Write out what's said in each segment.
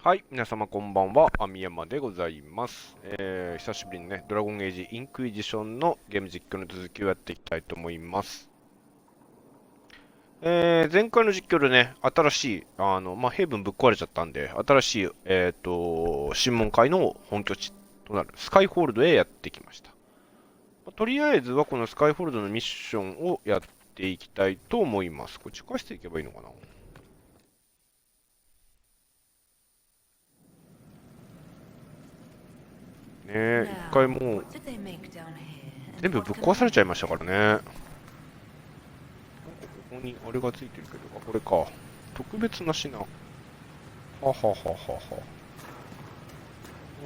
はい、皆様こんばんは、あみやまでございます。久しぶりにね、ドラゴンエイジインクイジションのゲーム実況の続きをやっていきたいと思います。前回の実況でね、新しい、ヘイブンぶっ壊れちゃったんで、新しい、審問会の本拠地となるスカイホールドへやってきました。とりあえずはこのスカイホールドのミッションをやっていきたいと思います。これ地下室行けばいいのかな。ねえ、一回もう全部ぶっ壊されちゃいましたからね。なんかここにあれがついてるけど、これか。特別な品。ははははは。こ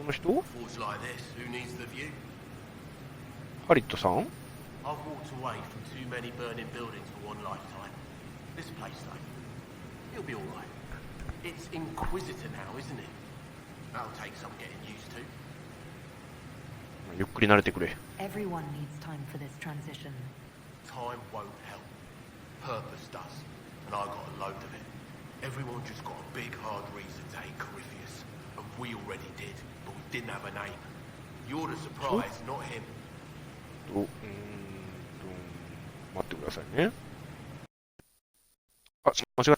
の人ハリットさん。 I've walked away from too many burning buildings for one lifetime. This place, though, it'll be alright. It's Inquisitor now, isn't it? That'll take some getting used to. ゆっくり慣れてくれ。Everyone needs time for this transition. Time won't help. Purpose does. And I got a load of it. Everyone just got a big hard reason to hate Corypheus. And we already did, but we didn't have a name. You're the surprise, not him. 待ってくださいね。あ、間違った。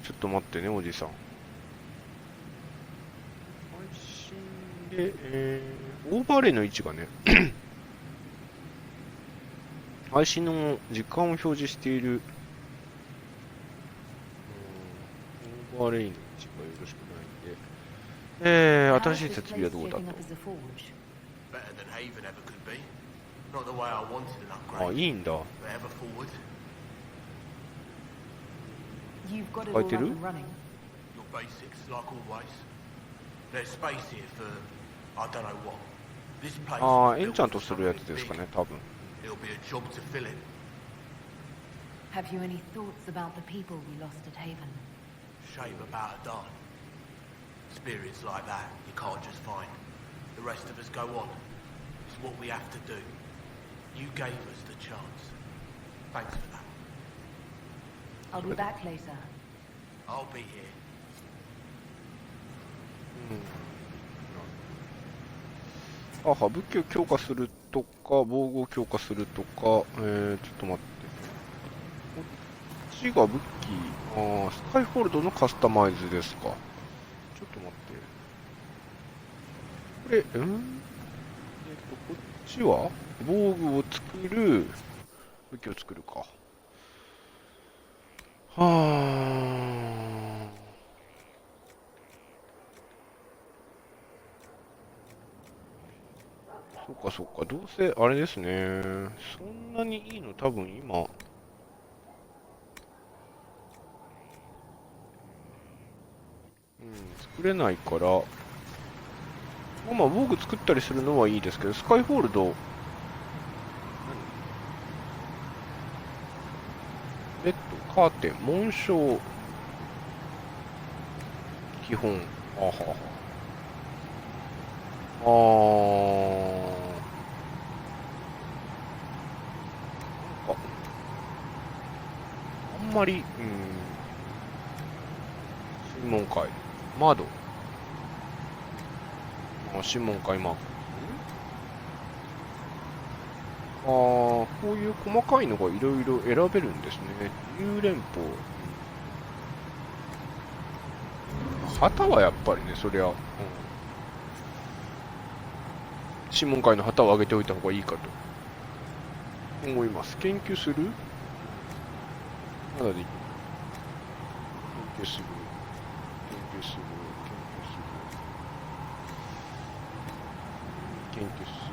ちょっと待ってね、おじさん。配信で、オーバーレイの位置がね、配信の時間を表示している、オーバーレイの位置がよろしくないんで、新しい設備はどうだと。あ、いいんだ。変えてる？ああ、エンチャントするやつですかね、多分。Have you any thoughts about the people we lost at Haven? Shame about a darn. Spirits like that, you can't just find. The rest of us go on. It's what we have to do. You gave us the chance. Thanks for that. I'll be back later. I'll be here. 武器を強化するとか、防具を強化するとか、ちょっと待って。こっちが武器、スカイホールドのカスタマイズですか。ちょっと待って。これ、こっちは防具を作る、武器を作るか。そっかそっか、どうせあれですね。そんなにいいの多分今、作れないから、防具作ったりするのはいいですけど、スカイホールド、ベッド、カーテン、紋章、基本、あんまり、審問会、窓、審問会マーク。こういう細かいのがいろいろ選べるんですね。自由連邦。旗はやっぱりね、そりゃ、審問会の旗を上げておいた方がいいかと思います。研究する？まだできる。研究す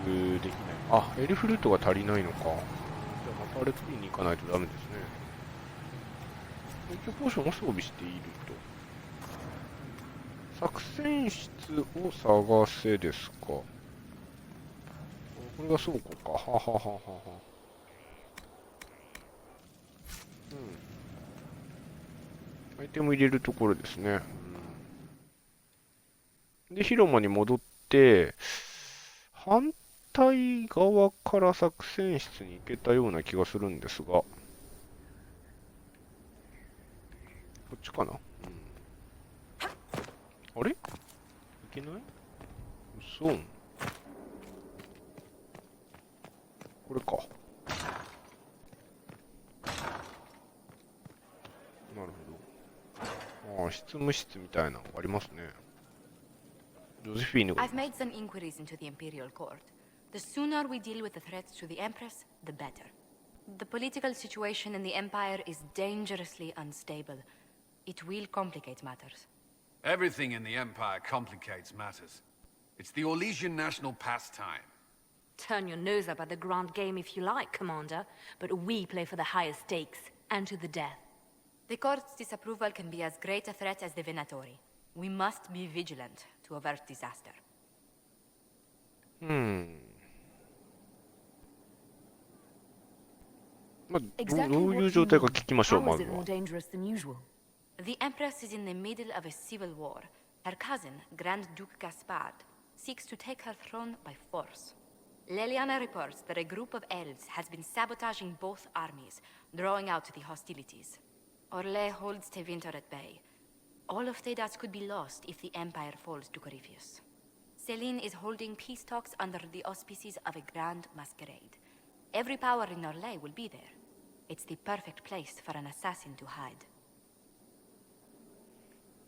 る。できない。あ、エルフルートが足りないのか。じゃあまたあれ取りに行かないとダメですね。研究ポーションを装備していると。作戦室を探せですか。これが倉庫か。ははははは。アイテム入れるところですね。で、広間に戻って、反対側から作戦室に行けたような気がするんですが。ちかな。あれいけない？嘘。これか。なるほど。ああ、執務室みたいなのがありますね。ジョゼフィーヌがい I've ます。 made some inquiries into the Imperial Court. The sooner we deal with the threats to the Empress, the better. The political situation in the Empire is dangerously unstable. It will complicate matters. Everything in the Empire complicates matters. It's the Orlesian national pastime. Turn your nose up at the grand game if you like, Commander, but we play for the highest stakes, and to the death. The court's disapproval can be as great a threat as the Venatori. We must be vigilant to avert disaster. まあ、どういう状態か聞きましょう、 How ま is ず it は。 more dangerous than usual? The Empress is in the middle of a civil war. Her cousin, Grand Duke Gaspard, seeks to take her throne by force. Leliana reports that a group of elves has been sabotaging both armies, drawing out the hostilities. Orlais holds Tevinter at bay. All of Thedas could be lost if the Empire falls to Corypheus. Celine is holding peace talks under the auspices of a grand masquerade. Every power in Orlais will be there. It's the perfect place for an assassin to hide.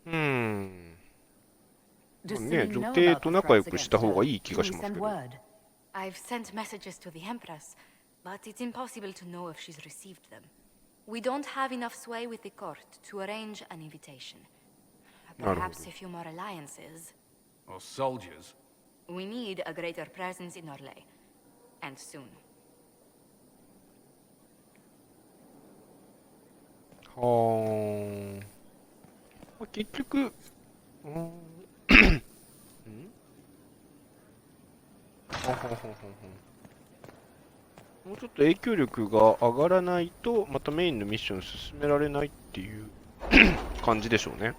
ね、女帝と仲良くした方がいい気がしますけど。I've sent messages to the Empress, but it's impossible to know if she's received them. We don't have enough sway with the court to arrange an invitation. Perhaps a few more alliances. Or soldiers. We need a greater presence in Orlais. And soon. はあ。結局、もうちょっと影響力が上がらないと、またメインのミッション進められないっていう感じでしょうね。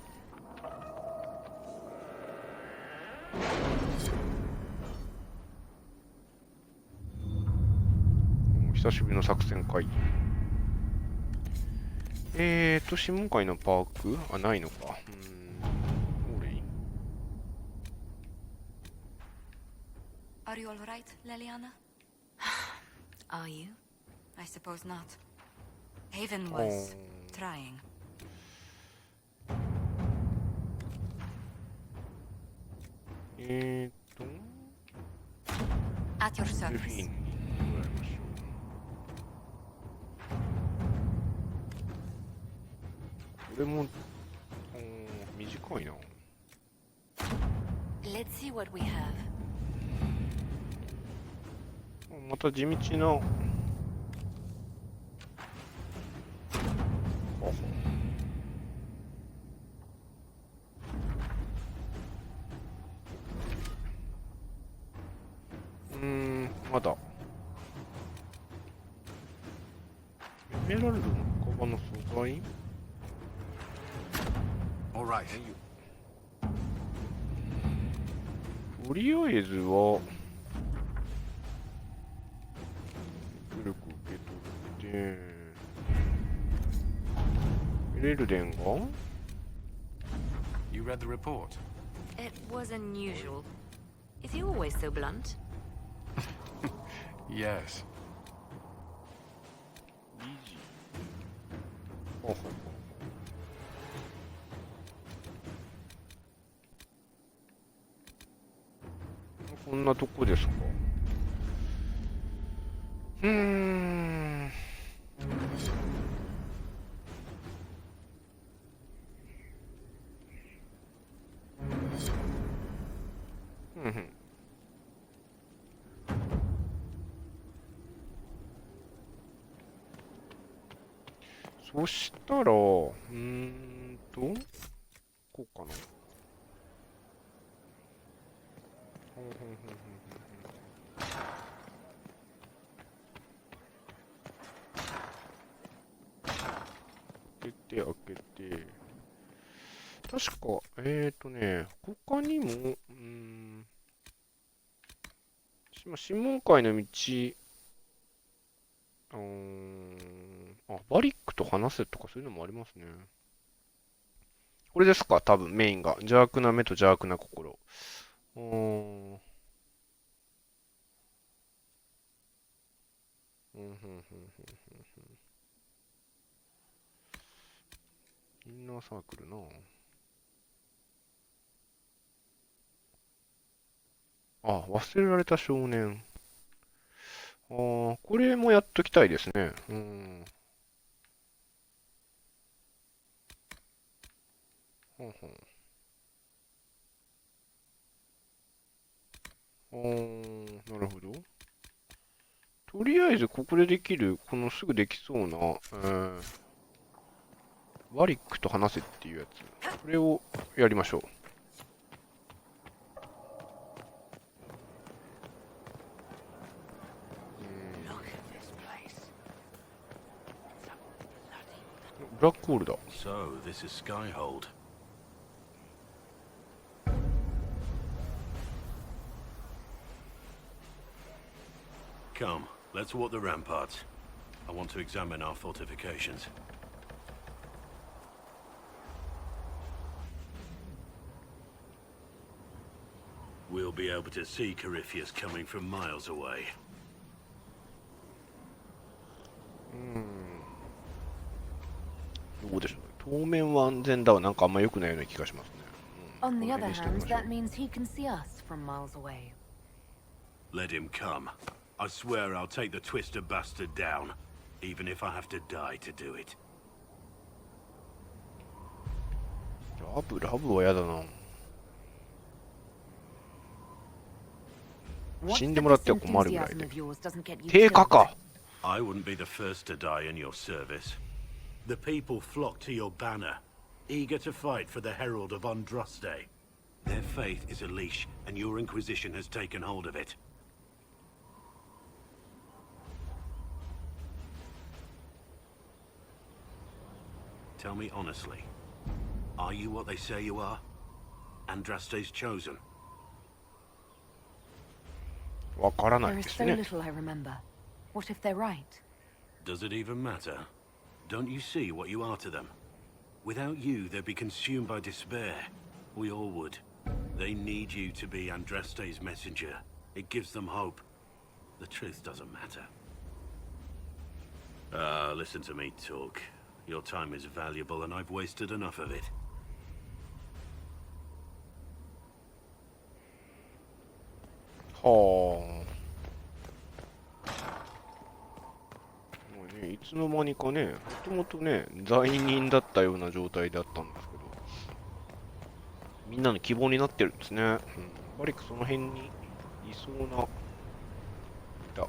久しぶりの作戦会議。諮問会のパークあ、ないのか。Are you all right, Leliana? Are you? I suppose not. Haven was trying. At your service. これも、短いな。Let's see what we have. また地道な。まだ。エメラルドのカバの素材 All right. とりあえずは、力受け取って、レルデンが You read the report? It was unusual. Is he always so blunt? Yes. イージー。ははこんなとこですか。そしたら、こうかな。開けて。確か、他にも、諮問会の道、バリックと話せとかそういうのもありますね。これですか、多分メインが。邪悪な目と邪悪な心。うーん。うん、うん、うん、うん。インナーサークルな。あ、忘れられた少年。ああ、これもやっときたいですね。うん。ほんほん。なるほど。とりあえず、ここでできる、このすぐできそうな、ワリックと話せっていうやつ。これをやりましょう。ブラックホールだ。So, this is Skyhold. Come, let's walk the ramparts. I want to examine our fortifications. We'll be able to see Corypheus coming from miles away. どうでしょうね。当面は安全だはなんかあんま良くないような気がしますね。On the この other 辺にしておき hand, ましょう。that means he can see us from miles away. Let him come. I swear I'll take the twister bastard down, even if I have to die to do it. ラブは嫌だな。死んでもらっては困るぐらいで。定価か。I wouldn't be the first to die in your service. The people flock to your banner, eager to fight for the Herald of Andraste. Their faith is a leash, and your Inquisition has taken hold of it. Tell me honestly, are you what they say you are? Andraste's chosen? わからな There い is です so ね。 little I remember. What if they're right? Does it even matter? Don't you see what you are to them? Without you, they'd be consumed by despair. We all would. They need you to be Andraste's messenger. It gives them hope. The truth doesn't matter. Listen to me talk. Your time is valuable and I've wasted enough of it. はあ。もうね、いつの間にかね、もともとね、罪人だったような状態だったんですけど、みんなの希望になってるんですね。バリックその辺にいそうな、いた。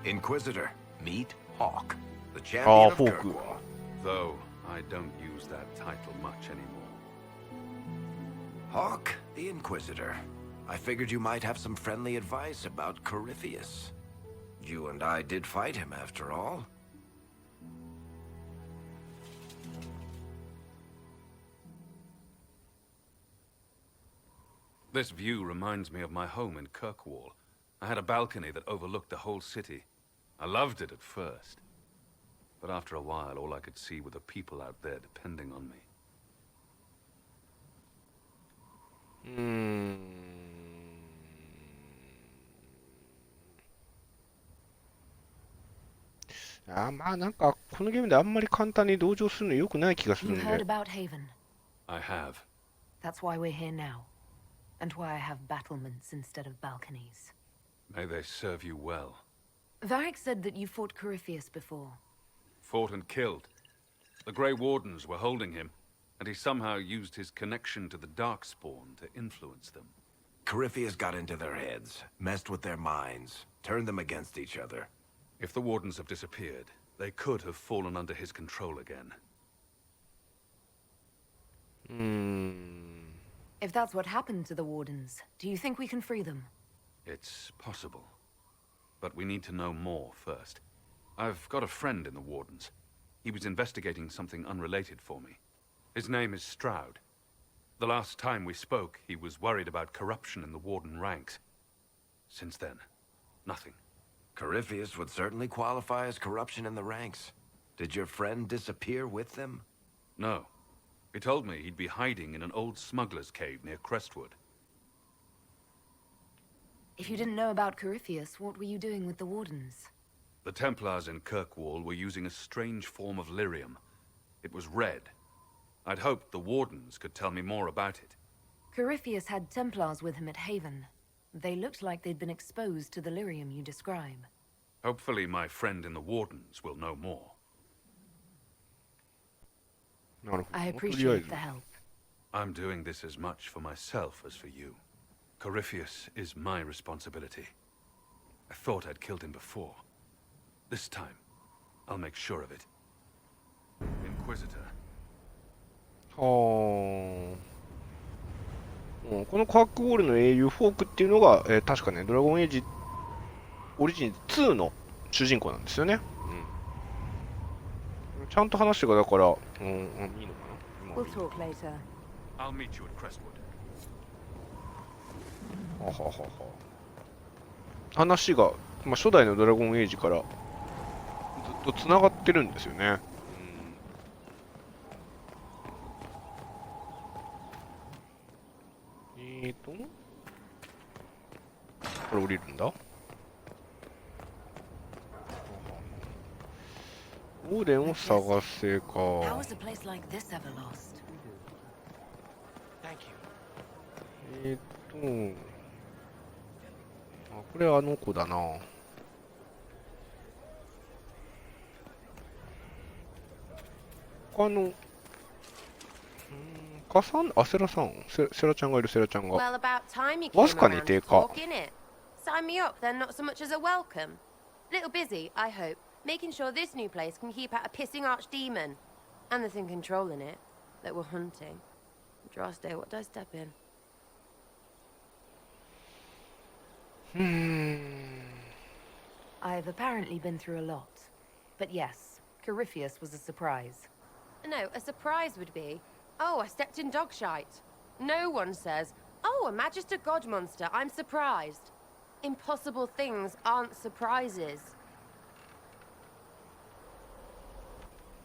Inquisitor, meet Hawk, the あ champion あ、 of フォーク。 Kirkwall. Though I don't use that title much anymore. Hawk, the Inquisitor. I figured you might have some friendly advice about Corypheus. You and I did fight him after all. This view reminds me of my home in Kirkwall. I had a balcony that overlooked the whole city. I loved it at first. But after a while, all I could see were the people out there depending on me. まあなんか、このゲームであんまり簡単に同情するの良くない気がする You ん heard で。 about Haven. I have. That's why we're here now. And why I have battlements instead of balconies. May they serve you well. Varric said that you fought Corypheus before. Fought and killed. The Grey Wardens were holding him, and he somehow used his connection to the Darkspawn to influence them. Corypheus got into their heads, messed with their minds, turned them against each other. If the Wardens have disappeared, they could have fallen under his control again. If that's what happened to the Wardens, do you think we can free them? It's possible. But we need to know more first. I've got a friend in the Wardens. He was investigating something unrelated for me. His name is Stroud. The last time we spoke, he was worried about corruption in the Warden ranks. Since then, nothing. Corypheus would certainly qualify as corruption in the ranks. Did your friend disappear with them? No. He told me he'd be hiding in an old smuggler's cave near Crestwood. If you didn't know about Corypheus, what were you doing with the Wardens? The Templars in Kirkwall were using a strange form of lyrium. It was red. I'd hoped the Wardens could tell me more about it. Corypheus had Templars with him at Haven. They looked like they'd been exposed to the lyrium you describe. Hopefully my friend in the Wardens will know more. なるほど。 I とりあえ appreciate ず the help. I'm doing this as much for myself as for you. Corypheus is my responsibility. I thought I'd killed him before. This time, I'll make sure of it. Inquisitor. はあ。このカークウォールの英雄フォークっていうのが、確かね、ドラゴンエイジオリジンズ2の主人公なんですよね。うん。ちゃんと話がだから、いいのかな。 We'll talk later. I'll meet you at Crestwood. はははは。話が、まあ、初代のドラゴンエイジからずっとつながってるんですよね。これ降りるんだ。オーレンを探せか。 How was a place like this ever lost? Thank you. あ、これあの子だな。セラさん、セラちゃんがいる、セラちゃんが。 Well, about time you わ came ずかに around 低 to 下。 talk, innit? Sign me up, then not so much as a welcome. Little busy, I hope, making sure this new place can keep out a pissing archdemon. And the thing controlling it, that we're hunting. Droste, what did I step in? I've apparently been through a lot. But yes, Corypheus was a surprise. No, a surprise would be, oh, I stepped in dog shite. No one says, oh, a Magister God monster, I'm surprised. Impossible things aren't surprises.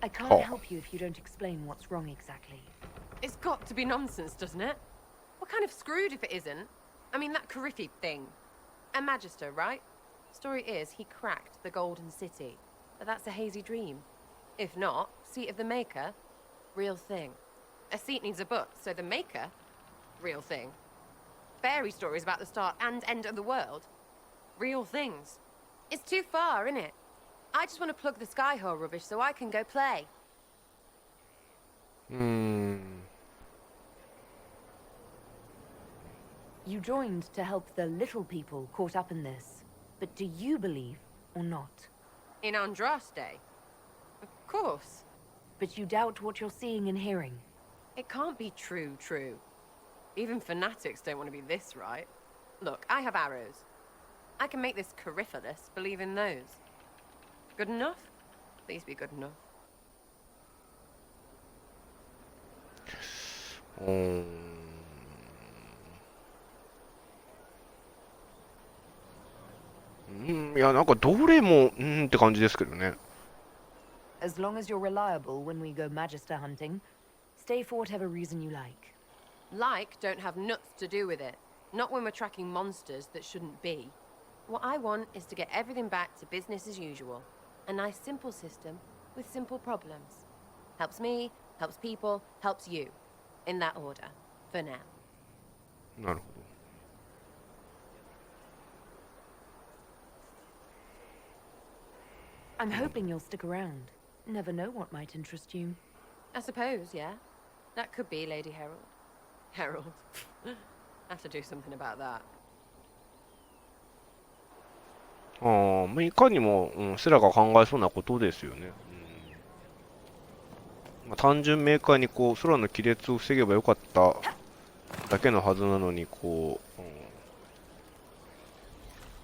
I can't Oh. help you if you don't explain what's wrong exactly. It's got to be nonsense, doesn't it? We're kind of screwed if it isn't. I mean, that Coryphe thing. A Magister, right? Story is, he cracked the Golden City. But that's a hazy dream. If not, Seat of the Maker, real thing. A seat needs a book, so the Maker, real thing. Fairy stories about the start and end of the world, real things. It's too far, innit? I just want to plug the Skyhole rubbish so I can go play. You joined to help the little people caught up in this. But do you believe or not? In Andraste? Of course. But you doubt what you're seeing and hearing. It can't be true. Even fanatics don't want to be this right. Look, I have arrows. I can make this Corypheus believe in those. Good enough? Please be good enough. いや、なんかどれもって感じですけどね。 As long as you're reliable when we go Magister hunting, stay for whatever reason you like. Like don't have nuts to do with it. Not when we're tracking monsters that shouldn't be. What I want is to get everything back to business as usual. A nice simple system with simple problems. Helps me, helps people, helps you. In that order. For now. なるほど。 I'm hoping you'll stick around. Never know what might interest you. I suppose, yeah. That could be Lady Herald. Herald. Have to do something about that. まあ、いかにも、セラが考えそうなことですよね。まあ、単純明快にこう空の亀裂を防げばよかっただけのはずなのにこう、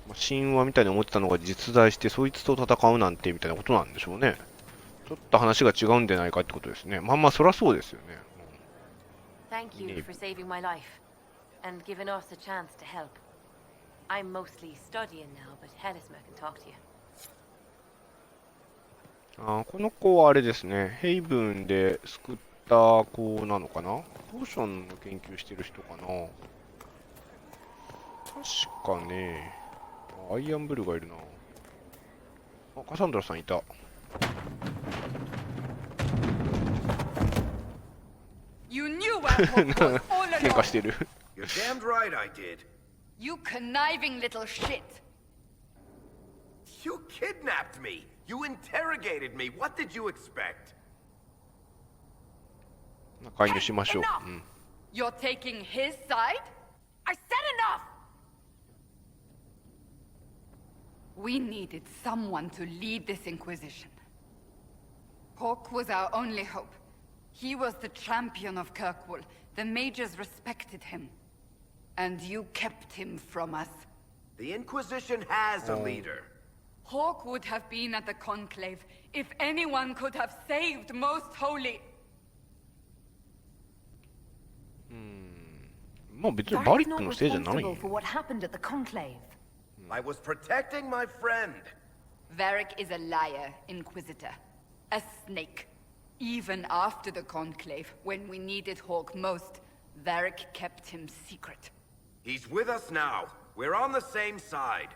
まあ、神話みたいに思ってたのが実在してそいつと戦うなんてみたいなことなんでしょうね。ちょっと話が違うんじゃないかってことですね。まあまあそりゃそうですよね。Thank you for saving my life and giving us a chance to help. I'm mostly studying now, but Hellismer can talk to you. この子はあれですね、ヘイブンで救った子なのかな。ポーションの研究してる人かな。確かね、アイアンブルがいるな。カサンドラさんいた。You knew where Hawk was all 喧嘩 along. してる。You're damned right I did. You conniving little shit. You kidnapped me. You interrogated me. What did you expect? 介入しましょう。 Enough. うん。 You're taking his side? I said enough! We needed someone to lead this Inquisition. Hawk was our only hope. He was the champion of Kirkwall. The mages respected him. And you kept him from us. The Inquisition has a leader. Hawk would have been at the Conclave if anyone could have saved Most Holy. まあ別にバリックのせいじゃない responsible for what happened at the Conclave. I was protecting my friend. Varric is a liar, Inquisitor. A snake. Even after the Conclave, when we needed Hawk most, Varric kept him secret. He's with us now. We're on the same side.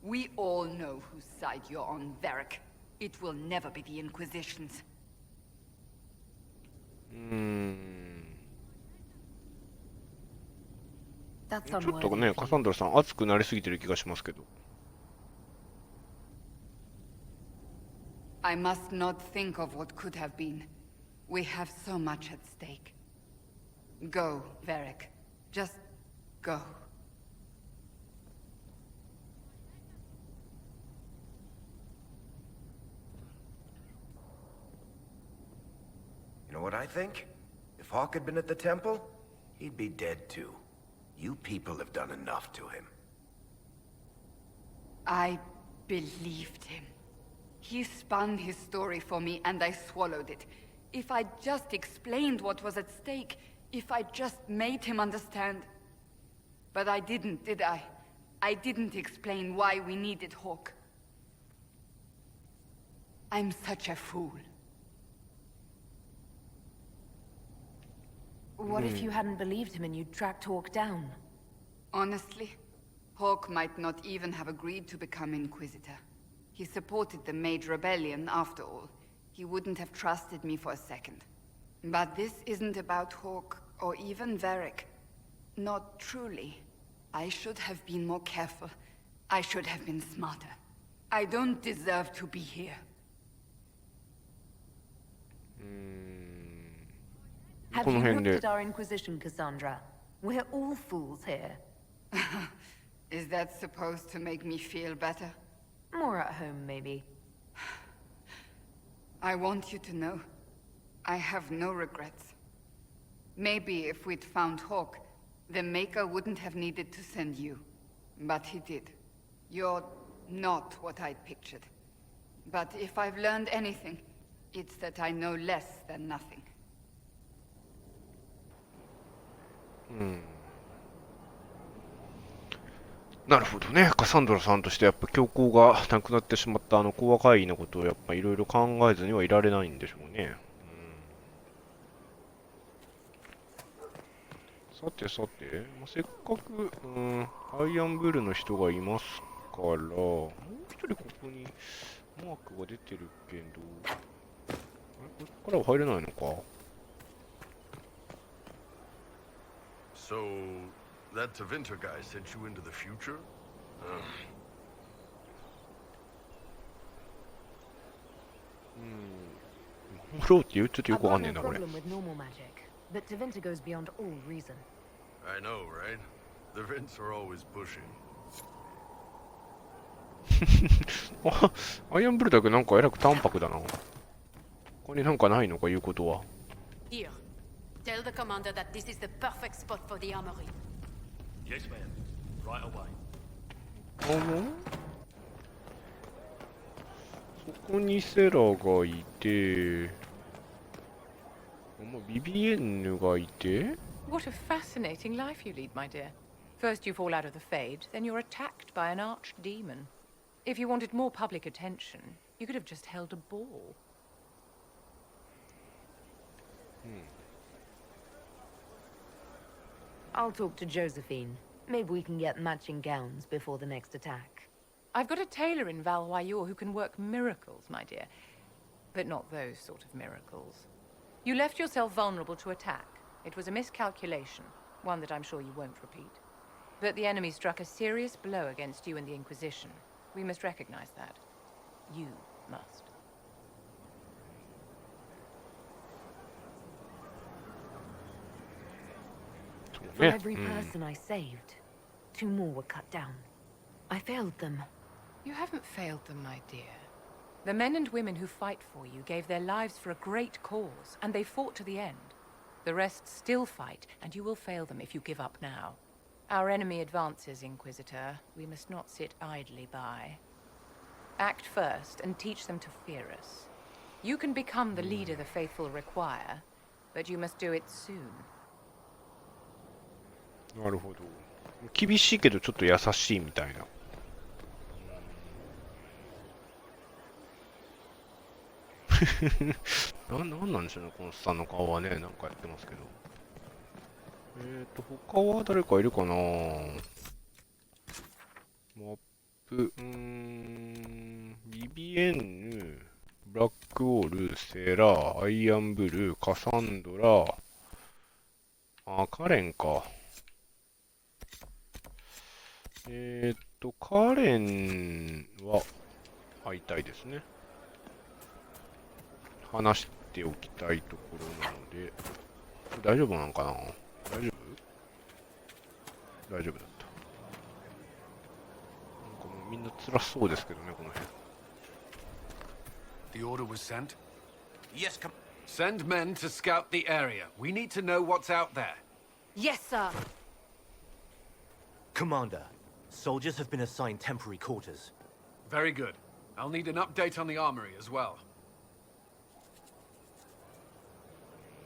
We all know whose side you're on, Varric. It will never be the Inquisition's. ちょっとね、カサンドラさん熱くなりすぎてる気がしますけど。I must not think of what could have been. We have so much at stake. Go, Varric. Just go. You know what I think? If Hawk had been at the temple, he'd be dead too. You people have done enough to him. I believed him. He spun his story for me and I swallowed it. If I just explained what was at stake, if I just made him understand. But I didn't, did I? I didn't explain why we needed Hawk. I'm such a fool. What if you hadn't believed him and you'd tracked Hawk down? Honestly, Hawk might not even have agreed to become Inquisitor. He supported the Mage Rebellion, after all. He wouldn't have trusted me for a second. But this isn't about Hawk, or even Varric. Not truly. I should have been more careful. I should have been smarter. I don't deserve to be here. Have you looked at our Inquisition, Cassandra? We're all fools here. Is that supposed to make me feel better? More at home, maybe. I want you to know, I have no regrets. Maybe if we'd found Hawk, the Maker wouldn't have needed to send you. But he did. You're not what I'd pictured. But if I've learned anything, it's that I know less than nothing. なるほどね。カサンドラさんとしてやっぱ教皇がなくなってしまった講和会議のことをやっぱいろいろ考えずにはいられないんでしょうね。さてさて、せっかく、アイアンブルの人がいますから、もう一人ここにマークが出てるけど、ここからは入れないのか。So, that Tevinter guy sent you into the future? 守ろうって言うちょっとよくわかん I've ねえ got な、 no これ。 problem with normal magic, but Tevinter goes beyond all reason. I know, right? The Vints are always pushing. アイアンブルだけなんかえらく淡白だな。ここになんかないのか言うことは。Here, tell the commander that this is the perfect spot for the armory. Yes, ma'am. Right away. そこにセラがいて、ビビエンヌがいて、 What a fascinating life you lead, my dear. First you fall out of the Fade, then you're attacked by an archdemon. If you wanted more public attention, you could have just held a ball. I'll talk to Josephine. Maybe we can get matching gowns before the next attack. I've got a tailor in Valwayor who can work miracles, my dear. But not those sort of miracles. You left yourself vulnerable to attack. It was a miscalculation, one that I'm sure you won't repeat. But the enemy struck a serious blow against you and the Inquisition. We must recognize that. You must. For every person I saved, 2 more were cut down. I failed them. You haven't failed them, my dear. The men and women who fight for you gave their lives for a great cause, and they fought to the end. The rest still fight, and you will fail them if you give up now. Our enemy advances, Inquisitor. We must not sit idly by. Act first, and teach them to fear us. You can become the leader the faithful require, but you must do it soon. なるほど。厳しいけどちょっと優しいみたいな。なんなんでしょうね、このさんの顔はね、なんかやってますけど。他は誰かいるかな。マップ、ビビエンヌ、ブラックウォール、セラ、アイアンブルー、カサンドラ、カレンか。カレンは会いたいですね。話しておきたいところなので、大丈夫なのかな？大丈夫？大丈夫だった。なんかもうみんな辛そうですけどね、この辺。The order was sent? Yes, come. Send men to scout the area. We need to know what's out there. Yes, sir. Commander, soldiers have been assigned temporary quarters. Very good. I'll need an update on the armory as well.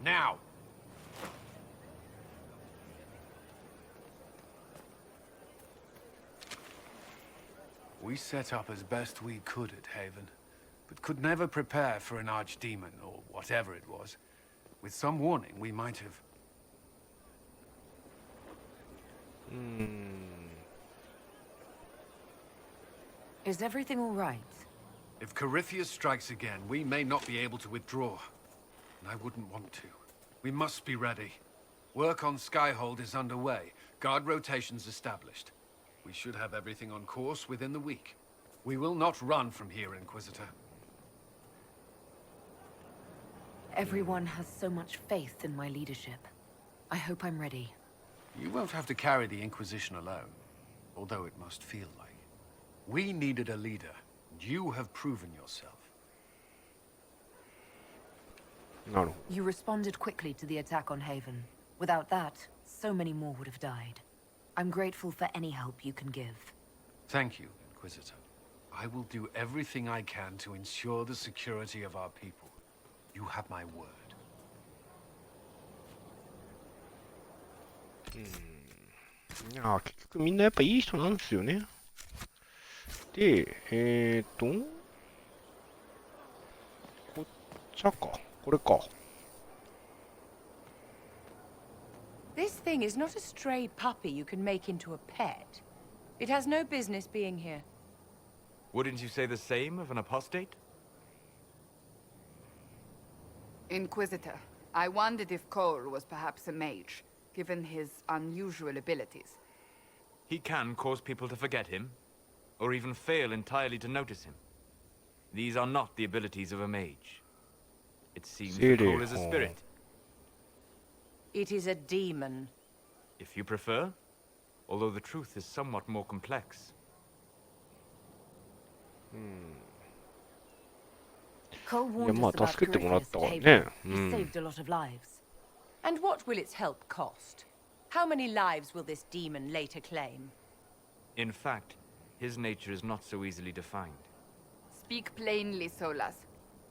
Now! We set up as best we could at Haven, but could never prepare for an archdemon, or whatever it was. With some warning, we might have... Is everything all right? If Corypheus strikes again, we may not be able to withdraw. And I wouldn't want to. We must be ready. Work on Skyhold is underway. Guard rotations established. We should have everything on course within the week. We will not run from here, Inquisitor. Everyone has so much faith in my leadership. I hope I'm ready. You won't have to carry the Inquisition alone, although it must feel like. We needed a leader, and you have proven yourself. No. You responded quickly to the attack on Haven. Without that, so many more would have died. I'm grateful for any help you can give. Thank you, Inquisitor. I will do everything I can to ensure the security of our people. You have my word. いや結局みんなやっぱいい人なんですよね。で、こっちゃか。これか。This thing is not a stray puppy you can make into a pet. It has no business being here. Wouldn't you say the same of an apostate? Inquisitor, I wondered if Cole was perhaps a mage, given his unusual abilities. He can cause people to forget him, or even fail entirely to notice him. These are not the abilities of a mage. It seems that Cole is a spirit. It is a demon. If you prefer, although the truth is somewhat more complex. Cole warned us about Corypheus at Haven. He saved a lot of lives. And what will its help cost? How many lives will this demon later claim? In fact, his nature is not so easily defined. Speak plainly, Solas.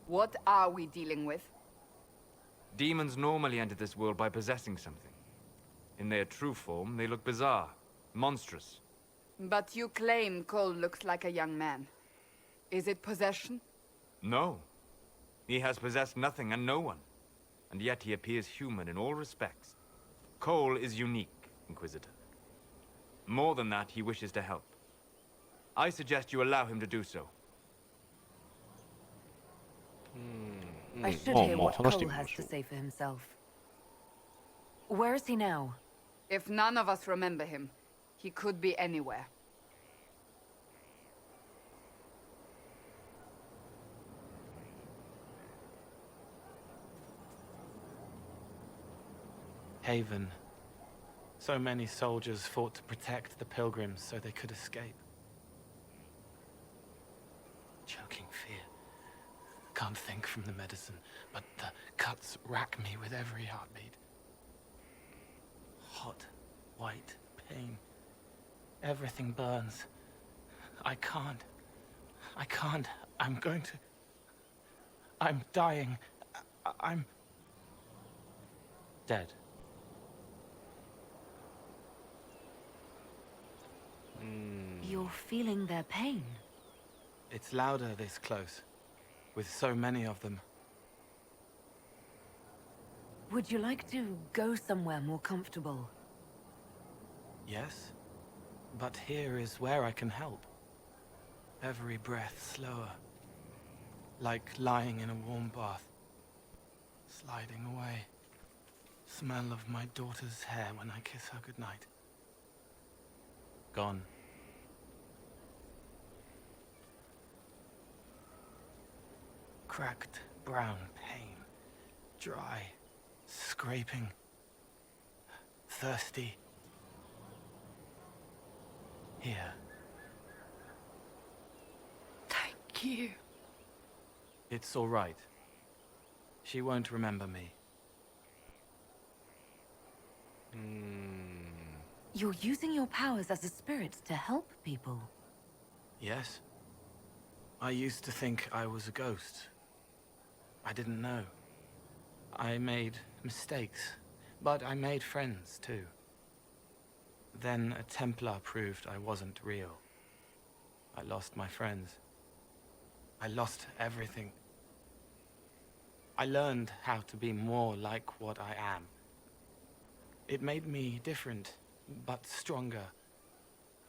What are we dealing with? Demons normally enter this world by possessing something. In their true form, they look bizarre, monstrous. But you claim Cole looks like a young man. Is it possession? No. He has possessed nothing and no one. And yet he appears human in all respects. Cole is unique, Inquisitor. More than that, he wishes to help. I suggest you allow him to do so. I should hear what Cole has to say for himself. Where is he now? If none of us remember him, he could be anywhere. Haven. So many soldiers fought to protect the pilgrims so they could escape. Choking fear. Can't think from the medicine, but the cuts rack me with every heartbeat. Hot, white pain. Everything burns. I can't. I'm going to... I'm dying. I'm... dead. You're feeling their pain? It's louder this close, with so many of them. Would you like to go somewhere more comfortable? Yes, but here is where I can help. Every breath slower, like lying in a warm bath, sliding away. Smell of my daughter's hair when I kiss her goodnight. Gone. Cracked brown pain, dry, scraping, thirsty. Here. Thank you. It's all right. She won't remember me. You're using your powers as a spirit to help people. Yes. I used to think I was a ghost. I didn't know. I made mistakes, but I made friends too. Then a Templar proved I wasn't real. I lost my friends. I lost everything. I learned how to be more like what I am. It made me different, but stronger.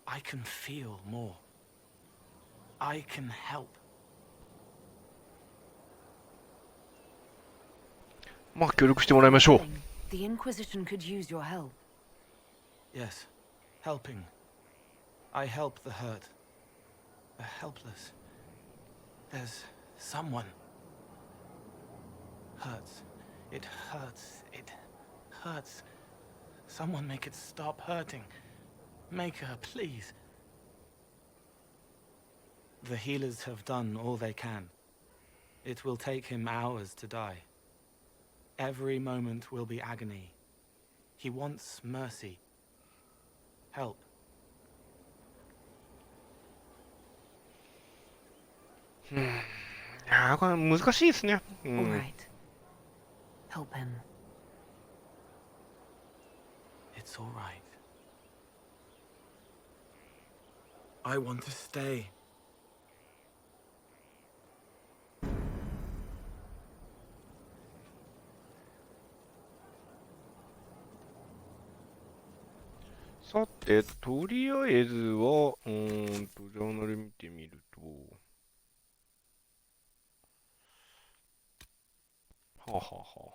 I can feel more. I can help. まあ協力してもらいましょう。The Inquisition could use your help. Yes, helping. I help the hurt. The helpless. There's someone. Hurts. It hurts. It hurts. Someone make it stop hurting. Make her, please. The healers have done all they can. It will take him hours to die. Every moment will be agony. He wants mercy. Help.いやー、これ難しいですね。All right. Help him. It's all right. I want to stay.さて、とりあえずは、ジャーナル見てみると、はあ、はあはあ、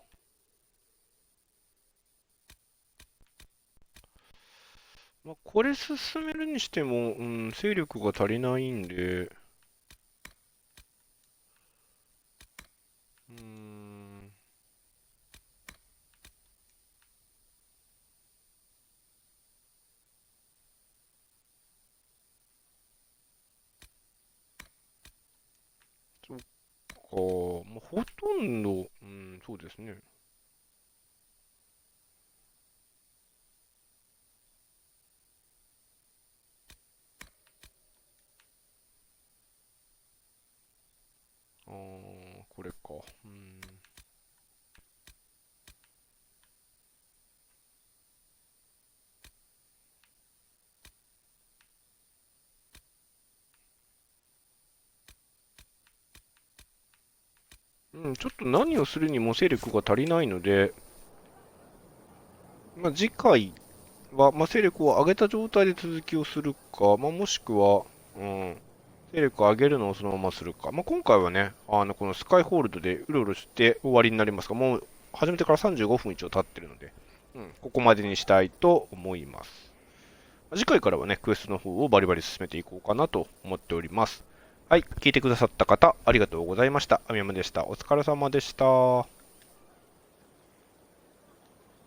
まあ、これ進めるにしても、勢力が足りないんで、そっか、まあ、ほとんど、そうですね。これか。ちょっと何をするにも勢力が足りないので、次回は、勢力を上げた状態で続きをするか、もしくは、勢力を上げるのをそのままするか。今回はね、このスカイホールドでうろうろして終わりになりますが、もう始めてから35分以上経ってるので、ここまでにしたいと思います。次回からはね、クエストの方をバリバリ進めていこうかなと思っております。はい、聞いてくださった方、ありがとうございました。あみやまでした。お疲れ様でした。